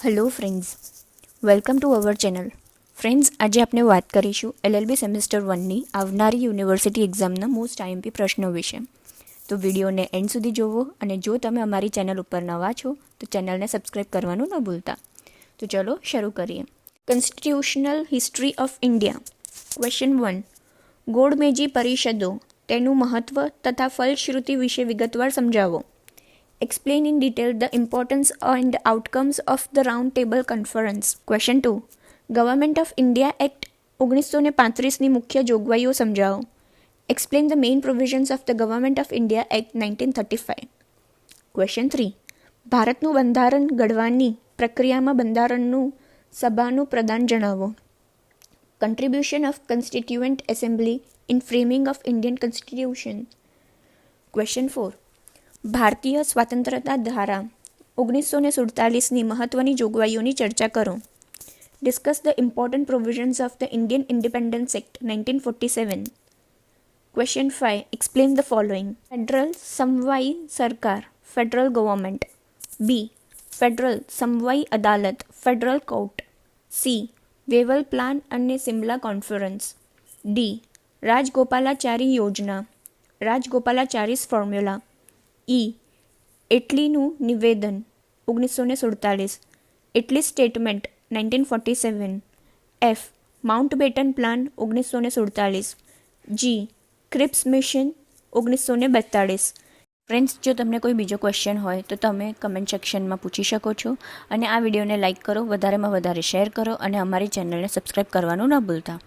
Hello friends, welcome to our channel. Friends, આજે આપણે વાત કરીશું LLB સેમેસ્ટર 1ની આવનારી યુનિવર્સિટી એક્ઝામના મોસ્ટ આઈએમપી પ્રશ્નો વિશે. તો વિડીયોને એન્ડ સુધી જોવો અને જો તમે અમારી ચેનલ ઉપર નવા છો તો ચેનલને સબસ્ક્રાઈબ કરવાનું ન ભૂલતા. તો ચલો શરૂ કરીએ. Constitutional history of India. Question 1. ગોળમેજી પરિષદો, તેનું મહત્વ તથા ફલશ્રુતિ વિશે વિગતવાર સમજાવો. Explain in detail the importance and outcomes of the Round Table Conference. Question 2. Government of India Act 1935ની મુખ્ય જોગવાઈઓ સમજાવો. Explain the main provisions of the Government of India Act 1935. Question 3. ભારતનું બંધારણ ઘડવાની પ્રક્રિયામાં બંધારણનું સભાનું પ્રદાન જણાવો. Contribution of Constituent Assembly in framing of Indian Constitution. Question 4. ભારતીય સ્વાતંત્રતા ધારા 1947ની મહત્વની જોગવાઈઓની ચર્ચા કરો. Discuss the important provisions of the Indian Independence Act 1947. Question 5. Explain the following. Federal સમવાયી સરકાર, ફેડરલ ગવર્મેન્ટ. બી. ફેડરલ સમવાયી અદાલત, federal court. C. Wavell plan અને સિમલા કોન્ફરન્સ. ડી. રાજગોપાલાચારી યોજના, રાજગોપાલાચારીસ ફોર્મ્યુલા. ઈ. એટલીનું નિવેદન 1947, Attlee statement 1947. F. Mountbatten plan 1947. G. Cripps mission 1942. Friends, જો તમને કોઈ બીજો ક્વેશ્ચન હોય તો તમે કમેન્ટ સેક્શનમાં પૂછી શકો છો અને આ વિડીયોને લાઇક કરો, વધારેમાં વધારે શેર કરો અને અમારી ચેનલને સબસ્ક્રાઈબ કરવાનું ન ભૂલતા.